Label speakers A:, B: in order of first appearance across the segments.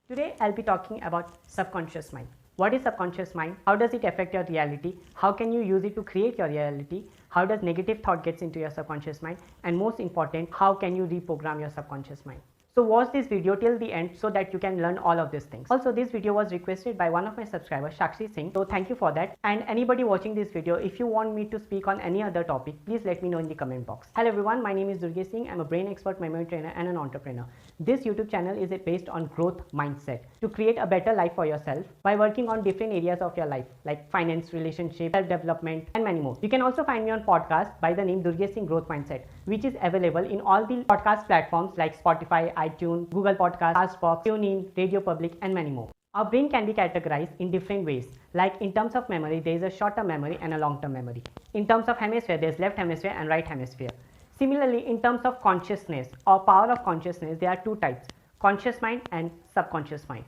A: Today I'll be talking about subconscious mind. What is subconscious mind? How does it affect your reality? How can you use it to create your reality? How does negative thought gets into your subconscious mind? And most important, how can you reprogram your subconscious mind? So watch this video till the end so that you can learn all of these things. Also, this video was requested by one of my subscribers, Shakshi Singh. So thank you for that. And anybody watching this video, if you want me to speak on any other topic, please let me know in the comment box. Hello everyone, my name is Durgesh Singh. I'm a brain expert, memory trainer and an entrepreneur. This YouTube channel is based on growth mindset to create a better life for yourself by working on different areas of your life like finance, relationship, self-development and many more. You can also find me on podcast by the name Durgesh Singh Growth Mindset, which is available in all the podcast platforms like Spotify, iTunes, Google Podcast, Castbox, TuneIn, Radio Public and many more. Our brain can be categorized in different ways. Like in terms of memory, there is a short-term memory and a long-term memory. In terms of hemisphere, there is left hemisphere and right hemisphere. Similarly, in terms of consciousness or power of consciousness, there are two types, conscious mind and subconscious mind.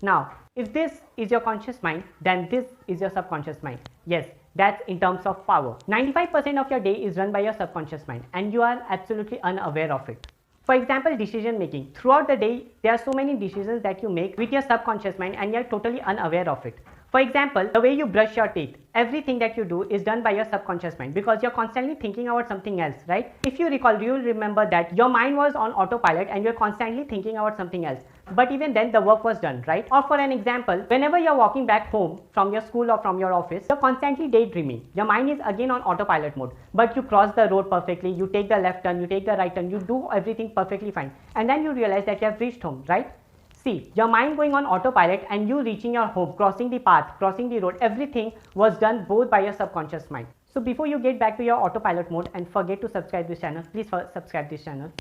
A: Now, if this is your conscious mind, then this is your subconscious mind. Yes, that's in terms of power. 95% of your day is run by your subconscious mind and you are absolutely unaware of it. For example, decision making. Throughout the day, there are so many decisions that you make with your subconscious mind and you are totally unaware of it. For example, the way you brush your teeth, everything that you do is done by your subconscious mind because you're constantly thinking about something else, right? If you recall, you'll remember that your mind was on autopilot and you're constantly thinking about something else. But even then, the work was done, right? Or for an example, whenever you're walking back home from your school or from your office, you're constantly daydreaming. Your mind is again on autopilot mode, but you cross the road perfectly, you take the left turn, you take the right turn, you do everything perfectly fine. And then you realize that you have reached home, right? See, your mind going on autopilot and you reaching your home, crossing the path, crossing the road, everything was done both by your subconscious mind. So before you get back to your autopilot mode and forget to subscribe this channel, please subscribe this channel.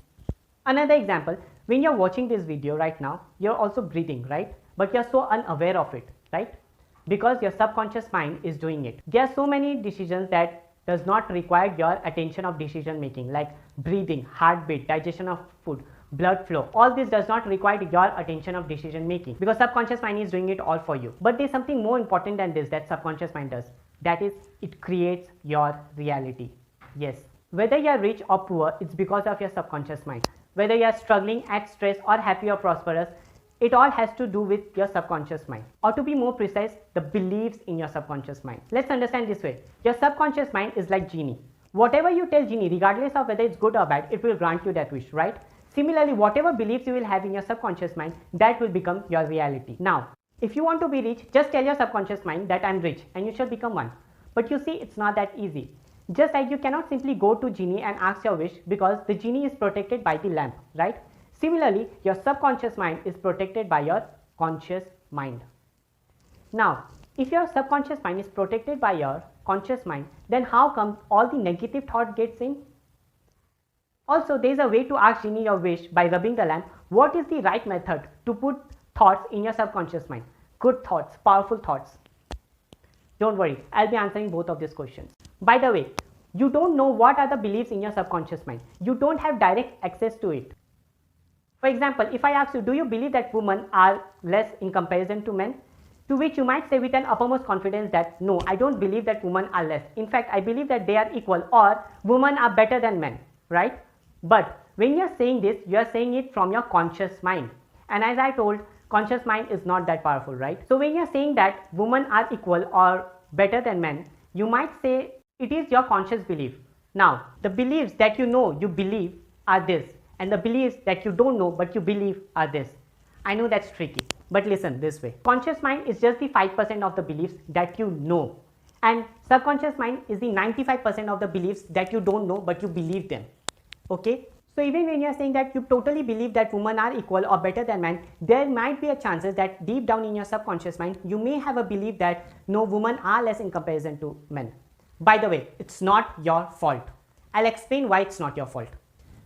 A: Another example, when you're watching this video right now, you're also breathing, right? But you're so unaware of it, right? Because your subconscious mind is doing it. There are so many decisions that does not require your attention of decision making, like breathing, heartbeat, digestion of food, blood flow. All this does not require your attention of decision making because subconscious mind is doing it all for you. But there's something more important than this that subconscious mind does. That is, it creates your reality. Yes, whether you're rich or poor, it's because of your subconscious mind. Whether you're struggling, at stress or happy or prosperous, it all has to do with your subconscious mind. Or to be more precise, the beliefs in your subconscious mind. Let's understand this way. Your subconscious mind is like genie. Whatever you tell genie, regardless of whether it's good or bad, it will grant you that wish, right? Similarly, whatever beliefs you will have in your subconscious mind, that will become your reality. Now, if you want to be rich, just tell your subconscious mind that I'm rich and you shall become one. But you see, it's not that easy. Just like you cannot simply go to genie and ask your wish because the genie is protected by the lamp, right? Similarly, your subconscious mind is protected by your conscious mind. Now, if your subconscious mind is protected by your conscious mind, then how come all the negative thought gets in? Also, there is a way to ask genie your wish by rubbing the lamp. What is the right method to put thoughts in your subconscious mind? Good thoughts, powerful thoughts. Don't worry, I'll be answering both of these questions. By the way, you don't know what are the beliefs in your subconscious mind. You don't have direct access to it. For example, if I ask you, do you believe that women are less in comparison to men? To which you might say with an uppermost confidence that no, I don't believe that women are less. In fact, I believe that they are equal or women are better than men, right? But when you're saying this, you're saying it from your conscious mind. And as I told, conscious mind is not that powerful, right? So when you're saying that women are equal or better than men, you might say it is your conscious belief. Now, the beliefs that you know you believe are this, and the beliefs that you don't know but you believe are this. I know that's tricky, but listen this way. Conscious mind is just the 5% of the beliefs that you know, and subconscious mind is the 95% of the beliefs that you don't know but you believe them. Okay, so even when you are saying that you totally believe that women are equal or better than men, there might be a chances that deep down in your subconscious mind, you may have a belief that no, women are less in comparison to men. By the way, it's not your fault. I'll explain why it's not your fault.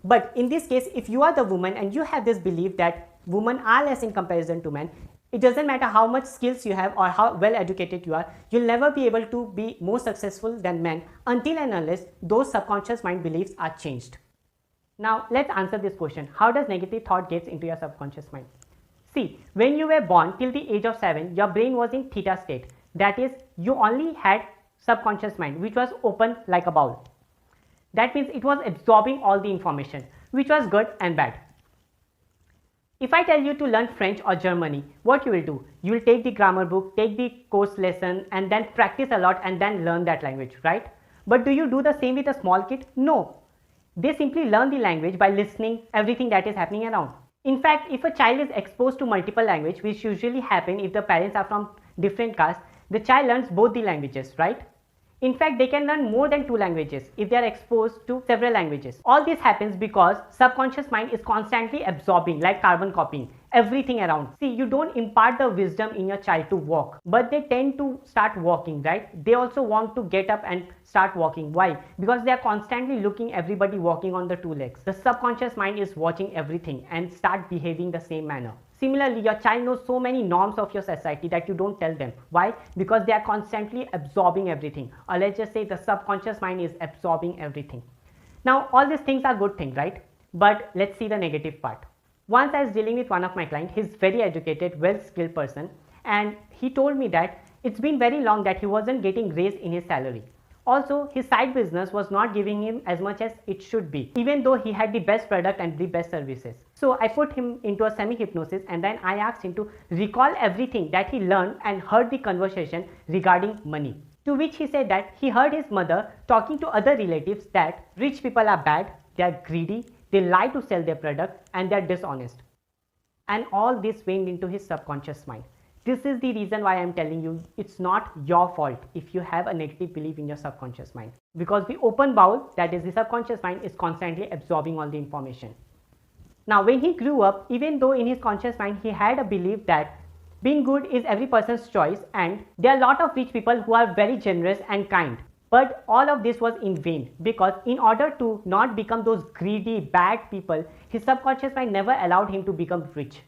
A: But in this case, if you are the woman and you have this belief that women are less in comparison to men, it doesn't matter how much skills you have or how well educated you are, you'll never be able to be more successful than men until and unless those subconscious mind beliefs are changed. Now, let's answer this question. How does negative thought gets into your subconscious mind? See, when you were born till the age of 7, your brain was in theta state. That is, you only had subconscious mind, which was open like a bowl. That means it was absorbing all the information, which was good and bad. If I tell you to learn French or Germany, what you will do? You will take the grammar book, take the course lesson, and then practice a lot and then learn that language, right? But do you do the same with a small kid? No. They simply learn the language by listening everything that is happening around. In fact, if a child is exposed to multiple language, which usually happen if the parents are from different castes, the child learns both the languages, right? In fact, they can learn more than 2 languages if they are exposed to several languages. All this happens because subconscious mind is constantly absorbing, like carbon copying, everything around. See, you don't impart the wisdom in your child to walk, but they tend to start walking, right? They also want to get up and start walking. Why? Because they are constantly looking everybody walking on the 2 legs. The subconscious mind is watching everything and start behaving the same manner. Similarly, your child knows so many norms of your society that you don't tell them. Why? Because they are constantly absorbing everything. Or let's just say the subconscious mind is absorbing everything. Now, all these things are good things, right? But let's see the negative part. Once I was dealing with one of my clients, he's very educated, well-skilled person, and he told me that it's been very long that he wasn't getting raise in his salary. Also, his side business was not giving him as much as it should be, even though he had the best product and the best services. So I put him into a semi-hypnosis and then I asked him to recall everything that he learned and heard the conversation regarding money. To which he said that he heard his mother talking to other relatives that rich people are bad, they are greedy, they lie to sell their product and they are dishonest. And all this went into his subconscious mind. This is the reason why I am telling you it's not your fault if you have a negative belief in your subconscious mind. Because the open bowl, that is the subconscious mind, is constantly absorbing all the information. Now, when he grew up, even though in his conscious mind he had a belief that being good is every person's choice and there are a lot of rich people who are very generous and kind. But all of this was in vain because in order to not become those greedy, bad people, his subconscious mind never allowed him to become rich.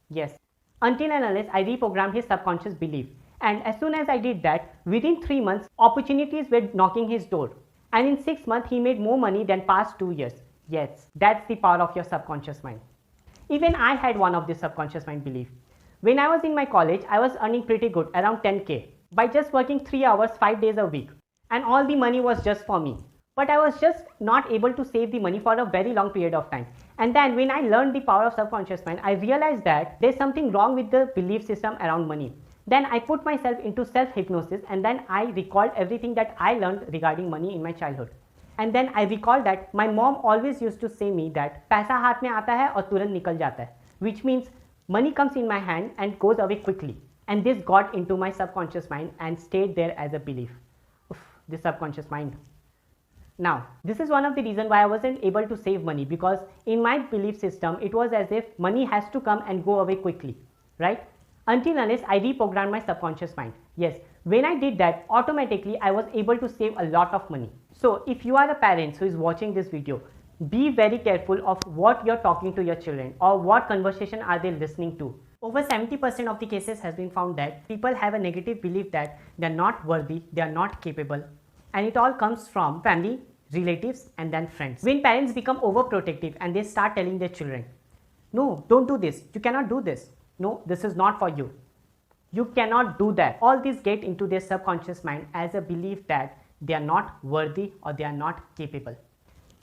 A: Yes. Until and unless I reprogrammed his subconscious belief. And as soon as I did that, within 3 months, opportunities were knocking his door. And in 6 months, he made more money than past 2 years. Yes, that's the power of your subconscious mind. Even I had one of this subconscious mind belief. When I was in my college, I was earning pretty good, around 10k, by just working 3 hours, 5 days a week. And all the money was just for me. But I was just not able to save the money for a very long period of time. And then when I learned the power of subconscious mind, I realized that there's something wrong with the belief system around money. Then I put myself into self-hypnosis and then I recalled everything that I learned regarding money in my childhood. And then I recalled that my mom always used to say me that पैसा हाथ में आता है और तुरंत निकल जाता है, which means money comes in my hand and goes away quickly. And this got into my subconscious mind and stayed there as a belief. The subconscious mind. Now, this is one of the reasons why I wasn't able to save money, because in my belief system, it was as if money has to come and go away quickly, right? Until unless I reprogrammed my subconscious mind. Yes, when I did that, automatically I was able to save a lot of money. So if you are a parent who is watching this video, be very careful of what you're talking to your children or what conversation are they listening to. Over 70% of the cases has been found that people have a negative belief that they are not worthy, they are not capable. And it all comes from family, relatives, and then friends. When parents become overprotective and they start telling their children, no, don't do this, you cannot do this. No, this is not for you. You cannot do that. All these get into their subconscious mind as a belief that they are not worthy or they are not capable.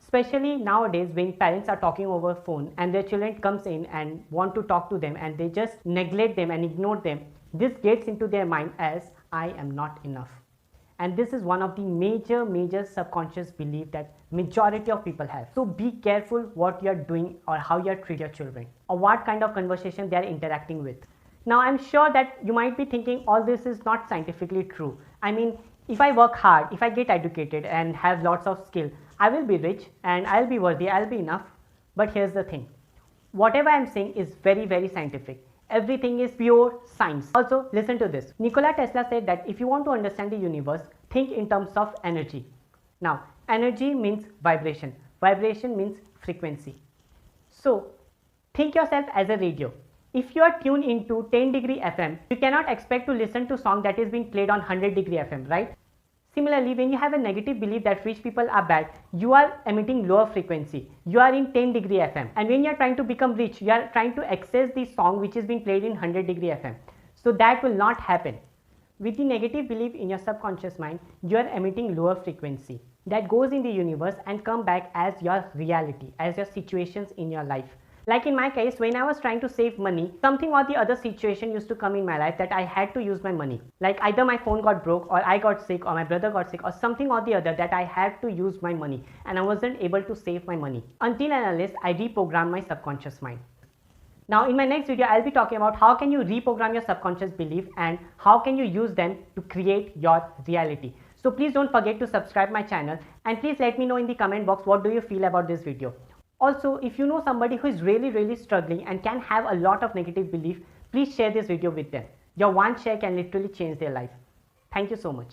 A: Especially nowadays when parents are talking over phone and their children comes in and want to talk to them and they just neglect them and ignore them, this gets into their mind as I am not enough. And this is one of the major subconscious belief that majority of people have. So be careful what you are doing or how you are treating your children or what kind of conversation they are interacting with. Now I'm sure that you might be thinking all this is not scientifically true. I mean, if I work hard, if I get educated and have lots of skill, I will be rich and I'll be worthy, I'll be enough. But here's the thing. Whatever I'm saying is very scientific. Everything is pure science. Also, listen to this. Nikola Tesla said that if you want to understand the universe, think in terms of energy. Now, energy means vibration. Vibration means frequency. So, think yourself as a radio. If you are tuned into 10 degree FM, you cannot expect to listen to song that is being played on 100 degree FM, right? Similarly, when you have a negative belief that rich people are bad, you are emitting lower frequency. You are in 10 degree FM. And when you are trying to become rich, you are trying to access the song which is being played in 100 degree FM. So that will not happen. With the negative belief in your subconscious mind, you are emitting lower frequency that goes in the universe and come back as your reality, as your situations in your life. Like in my case, when I was trying to save money, something or the other situation used to come in my life that I had to use my money. Like either my phone got broke, or I got sick, or my brother got sick, or something or the other that I had to use my money and I wasn't able to save my money until and unless I reprogrammed my subconscious mind. Now in my next video, I'll be talking about how can you reprogram your subconscious belief and how can you use them to create your reality. So please don't forget to subscribe my channel, and please let me know in the comment box what do you feel about this video. Also, if you know somebody who is really struggling and can have a lot of negative belief, please share this video with them. Your one share can literally change their life. Thank you so much.